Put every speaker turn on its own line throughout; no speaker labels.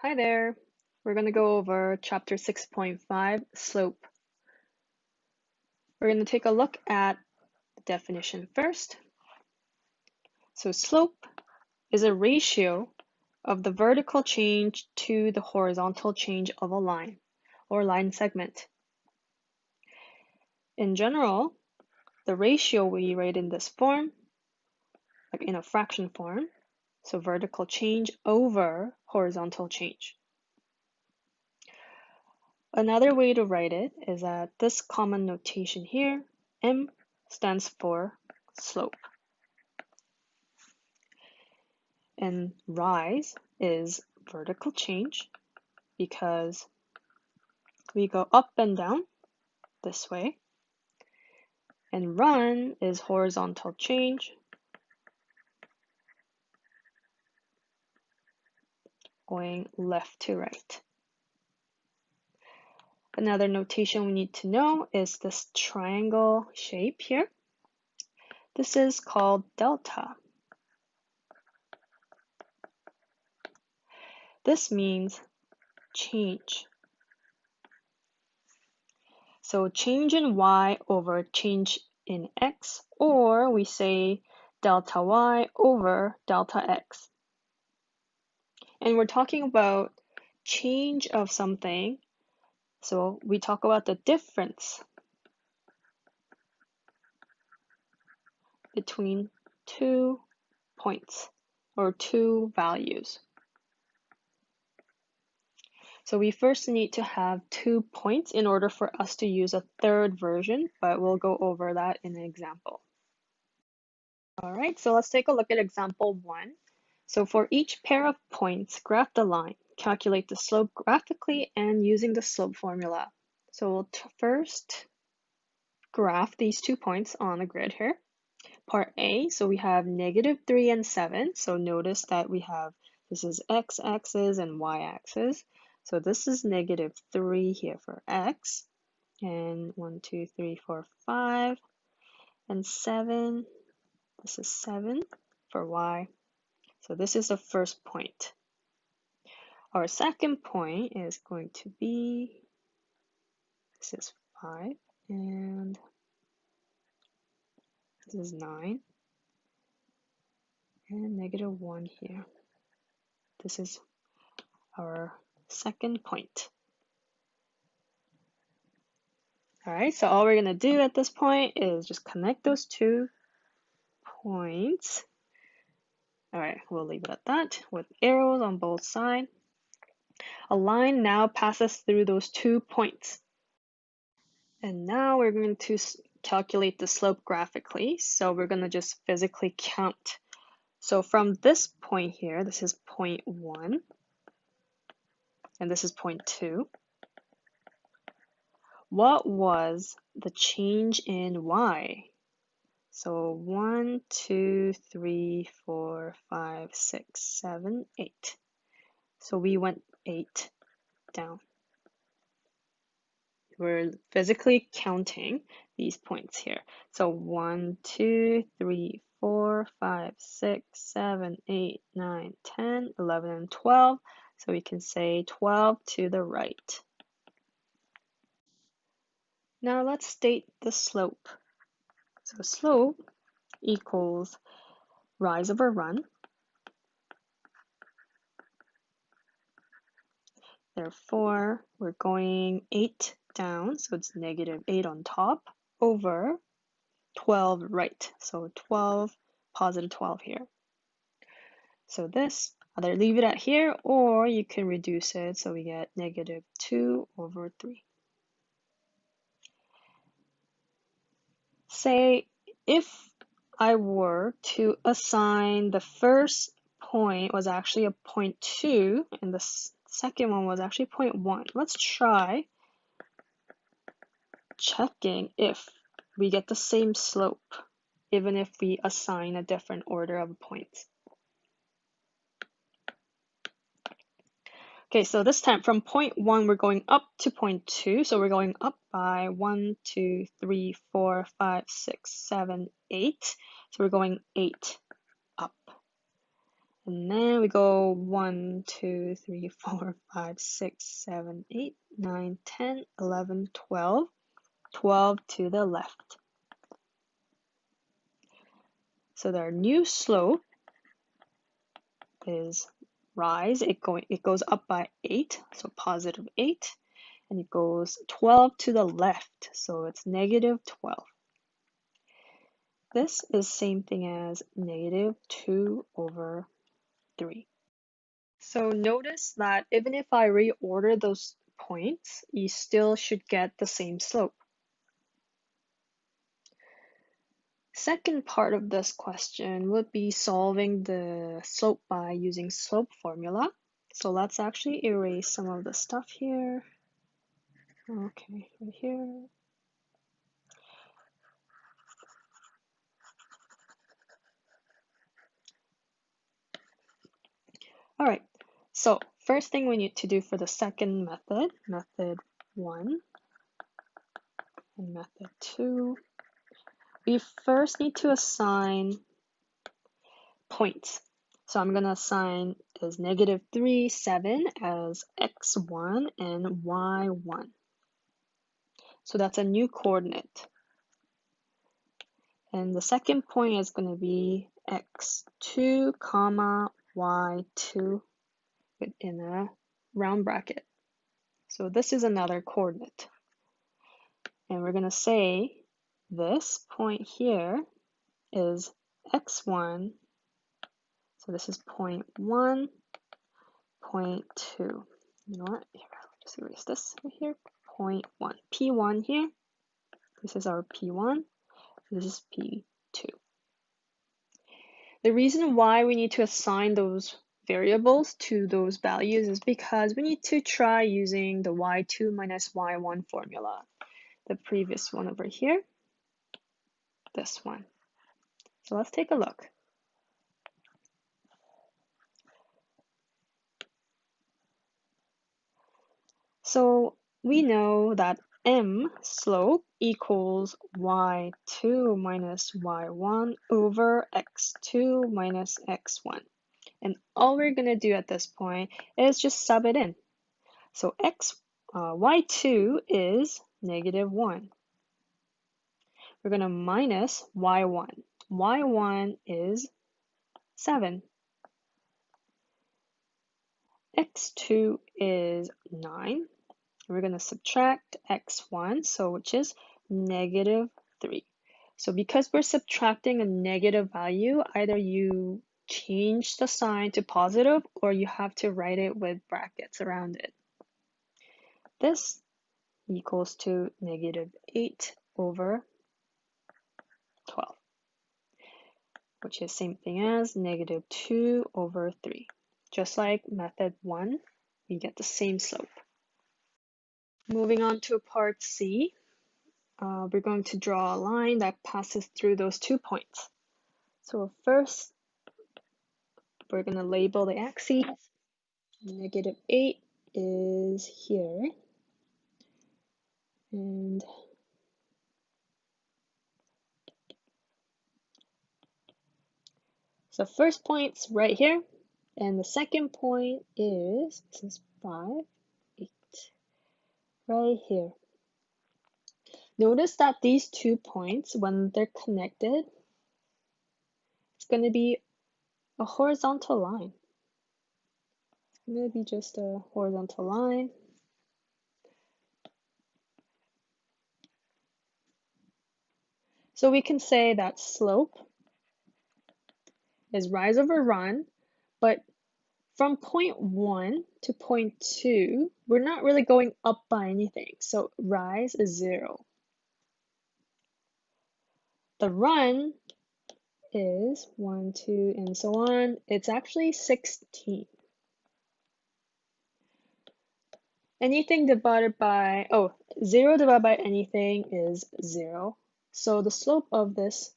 Hi there. We're going to go over chapter 6.5, slope. We're going to take a look at the definition first. So slope is a ratio of the vertical change to the horizontal change of a line or line segment. In general, the ratio we write in this form, like in a fraction form, so vertical change over horizontal change. Another way to write it is that this common notation here, M, stands for slope. And rise is vertical change because we go up and down this way. And run is horizontal change, going left to right. Another notation we need to know is this triangle shape here. This is called delta. This means change. So change in y over change in x, or we say delta y over delta x. And we're talking about change of something. So we talk about the difference between two points or two values. So we first need to have 2 points in order for us to use a third version, but we'll go over that in an example. All right, so let's take a look at example 1. So for each pair of points, graph the line, calculate the slope graphically and using the slope formula. So we'll first graph these 2 points on the grid here. Part A, so we have -3 and 7. So notice that we have, this is x-axis and y-axis. So this is -3 here for x, and 1, 2, 3, 4, 5, and 7. This is 7 for y. So this is the first point. Our second point is going to be, this is 5, and this is 9, and -1 here. This is our second point. All right, so all we're going to do at this point is just connect those 2 points. All right, we'll leave it at that with arrows on both sides. A line now passes through those 2 points. And now we're going to calculate the slope graphically. So we're going to just physically count. So from this point here, this is point 1, and this is point 2. What was the change in y? So 1, 2, 3, 4, 5, 6, 7, 8. So we went 8 down. We're physically counting these points here. So 1, 2, 3, 4, 5, 6, 7, 8, 9, 10, 11, and 12. So we can say 12 to the right. Now let's state the slope. So slope equals rise over run. Therefore, we're going 8 down, so it's -8 on top, over 12 right. So 12, positive 12 here. So this, either leave it at here, or you can reduce it, so we get -2 over 3. Say, if I were to assign the first point was actually a point 2, and the second one was actually point 1. Let's try checking if we get the same slope, even if we assign a different order of points. Okay, so this time from point 1, we're going up to point 2. So we're going up by 1, 2, 3, 4, 5, 6, 7, 8. So we're going 8 up. And then we go 1, 2, 3, 4, 5, 6, 7, 8, 9, 10, 11, 12. 12 to the left. So their new slope is rise. It goes up by 8, so positive 8. And it goes 12 to the left, so it's negative 12. This is same thing as negative 2 over 3. So notice that even if I reorder those points, you still should get the same slope. Second part of this question would be solving the slope by using slope formula. So let's actually erase some of the stuff here. Okay, right here. All right, so first thing we need to do for the second method, method 1 and method 2, we first need to assign points. So I'm going to assign as negative 3, 7 as x1 and y1. So that's a new coordinate. And the second point is going to be x2, comma, y2 within a round bracket. So this is another coordinate. And we're going to say this point here is x1. So this is point 1, point 2. You know what? Here, I'll just erase this right here. Point 1. P1 here. This is our P1. This is P2. The reason why we need to assign those variables to those values is because we need to try using the y2 minus y1 formula. The previous one over here, this one. So let's take a look. So we know that m slope equals y2 minus y1 over x2 minus x1. And all we're going to do at this point is just sub it in. So y2 is negative 1. We're going to minus y1. y1 is 7. x2 is 9. We're going to subtract x1, so which is negative 3. So because we're subtracting a negative value, either you change the sign to positive or you have to write it with brackets around it. This equals to negative 8 over 12, which is same thing as negative 2 over 3. Just like method 1, we get the same slope. Moving on to part C, we're going to draw a line that passes through those 2 points. So first, we're going to label the axes. Negative 8 is here. And so first point's right here. And the second point is, this is 5, 8, right here. Notice that these 2 points, when they're connected, it's going to be a horizontal line. It's going to be just a horizontal line. So we can say that slope is rise over run, but from point 1 to point 2, we're not really going up by anything. So rise is 0. The run is 1, 2, and so on. It's actually 16. Anything divided by, 0 divided by anything is 0. So the slope of this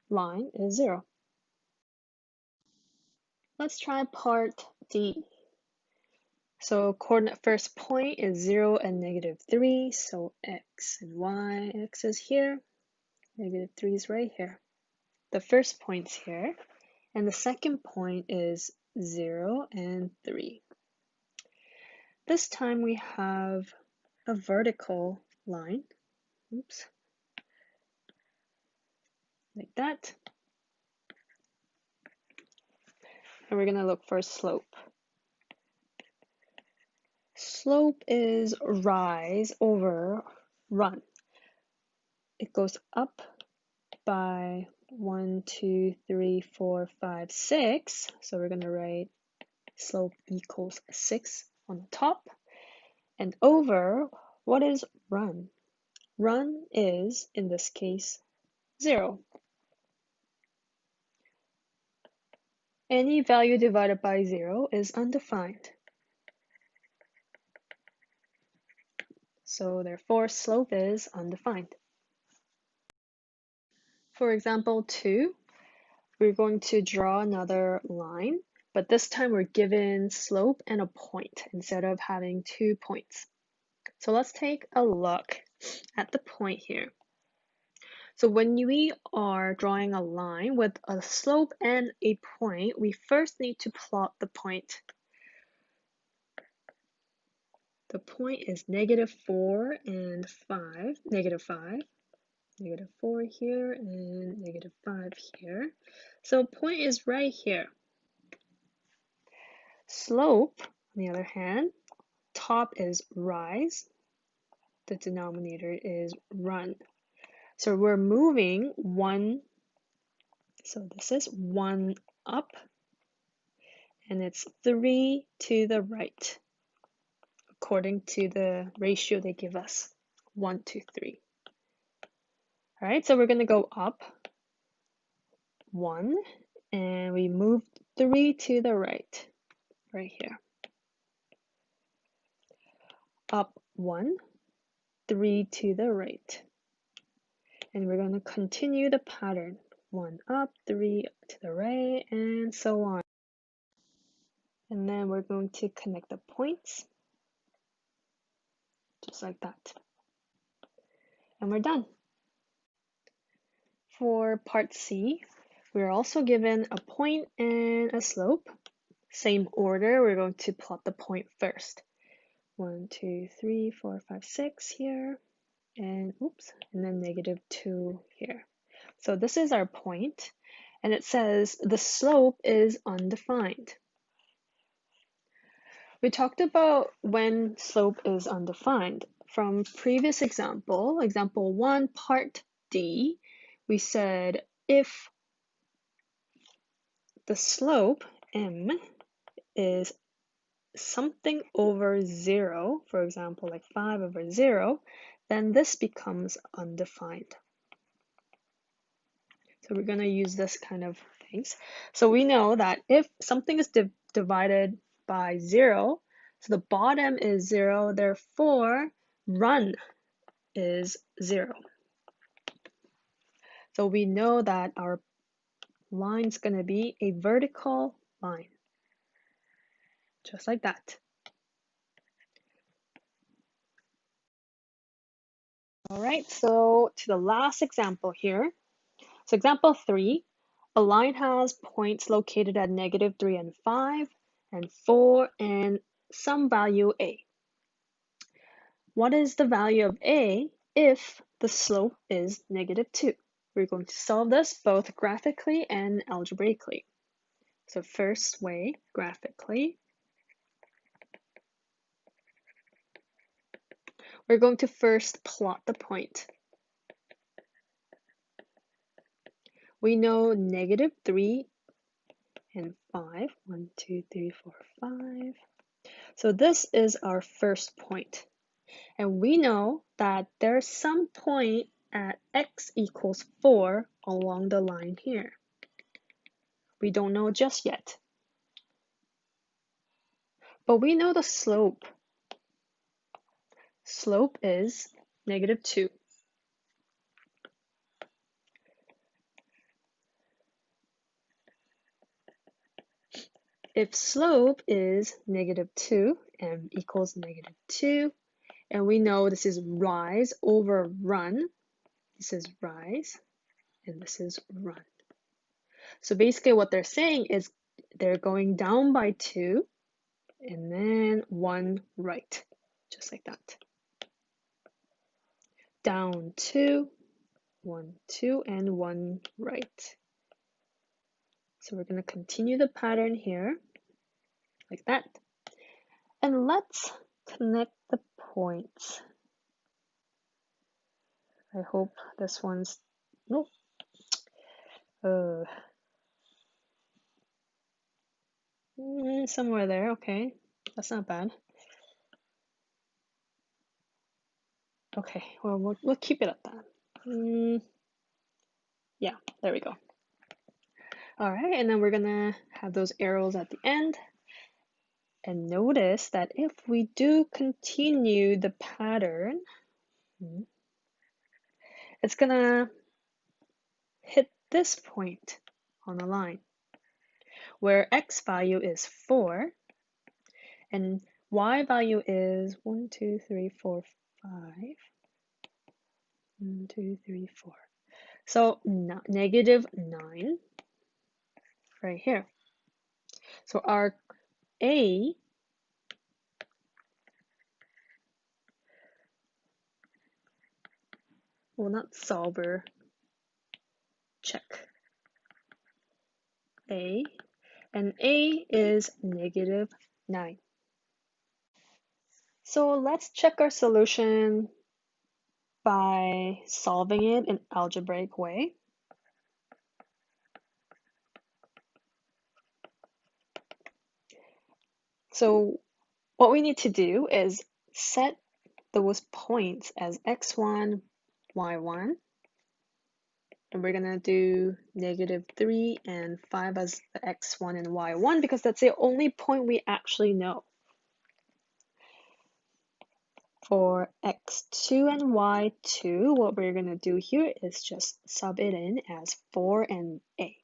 line is 0. Let's try part D. So coordinate first point is 0 and negative 3. So x and y, x is here, negative 3 is right here. The first point's here, And the second point is 0 and 3. This time we have a vertical line. Oops. Like that. And we're going to look for slope. Slope is rise over run. It goes up by 1, 2, 3, 4, 5, 6. So we're going to write slope equals 6 on the top. And over, what is run? Run is, in this case, 0. Any value divided by 0 is undefined. So therefore, slope is undefined. For example 2, we're going to draw another line, but this time we're given slope and a point instead of having 2 points. So let's take a look at the point here. So when we are drawing a line with a slope and a point, we first need to plot the point. The point is -4 and 5, -5, -4 here and -5 here. So point is right here. Slope, on the other hand, top is rise, the denominator is run. So we're moving 1, so this is 1 up, and it's 3 to the right, according to the ratio they give us, 1 to 3. All right, so we're going to go up 1, and we move 3 to the right, right here. Up 1, 3 to the right. And we're going to continue the pattern. 1 up, 3 to the right, and so on. And then we're going to connect the points, just like that. And we're done. For part C, we're also given a point and a slope. Same order, we're going to plot the point first. 1, 2, 3, 4, 5, 6 here, and oops, and then -2 here. So this is our point, and it says the slope is undefined. We talked about when slope is undefined. From previous example, example 1, part D, we said if the slope, m, is something over 0, for example, like 5 over 0, then this becomes undefined. So we're going to use this kind of things. So we know that if something is divided by 0, so the bottom is 0, therefore run is 0. So we know that our line is going to be a vertical line, just like that. All right, so to the last example here. So example 3, a line has points located at -3 and 5 and 4 and some value a. What is the value of a if the slope is -2? We're going to solve this both graphically and algebraically. So first way, graphically, we're going to first plot the point. We know -3 and 5. 1, 2, 3, 4, 5. So this is our first point. And we know that there's some point at x equals 4 along the line here. We don't know just yet. But we know the slope. Slope is -2. If slope is -2, m equals -2, and we know this is rise over run, this is rise, and this is run. So basically what they're saying is they're going down by 2 and then 1 right, just like that. Down 2, 1, 2, and 1 right. So we're going to continue the pattern here, like that. And let's connect the points. I hope this one's, nope. Somewhere there, okay. That's not bad. Okay, well, we'll keep it at that. Yeah, there we go. All right, and then we're gonna have those arrows at the end. And notice that if we do continue the pattern, it's gonna hit this point on the line where x value is 4 and y value is 1, 2, 3, 4, 5. 1, 2, 3, 4. So negative 9 right here. So our A well, not solver, check A, and A is negative 9. So let's check our solution by solving it in algebraic way. So what we need to do is set those points as x1, y1, and we're gonna do negative 3 and 5 as the x1 and y1 because that's the only point we actually know. For x2 and y2, what we're gonna do here is just sub it in as 4 and a.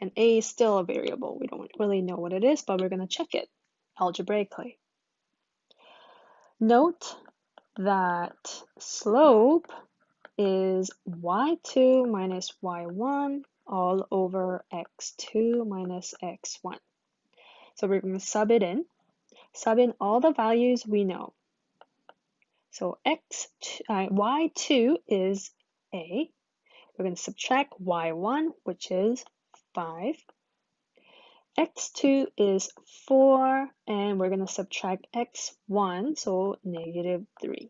And a is still a variable. We don't really know what it is, but we're gonna check it algebraically. Note that slope is y2 minus y1 all over x2 minus x1. So we're going to sub in all the values we know. So y2 is a. We're going to subtract y1, which is 5. x2 is 4, and we're going to subtract x1, so negative 3.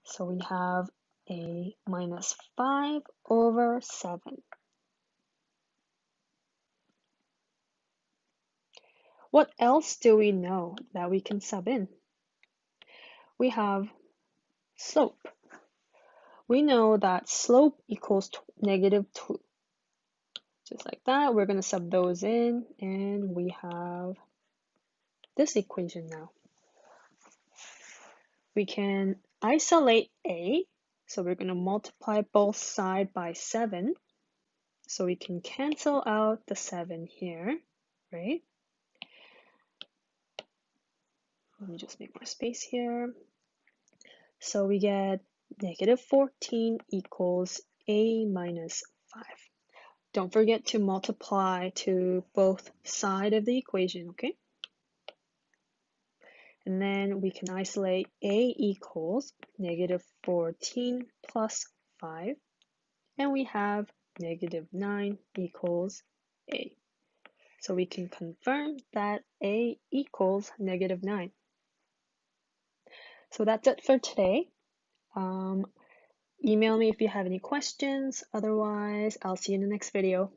So we have a minus 5 over 7. What else do we know that we can sub in? We have slope. We know that slope equals negative 2. Just like that, we're going to sub those in, and we have this equation now. We can isolate a, so we're going to multiply both sides by 7. So we can cancel out the 7 here, right? Let me just make more space here. So we get negative 14 equals a minus 5. Don't forget to multiply to both sides of the equation, okay? And then we can isolate a equals negative 14 plus 5. And we have negative 9 equals a. So we can confirm that a equals negative 9. So that's it for today. Email me if you have any questions. Otherwise, I'll see you in the next video.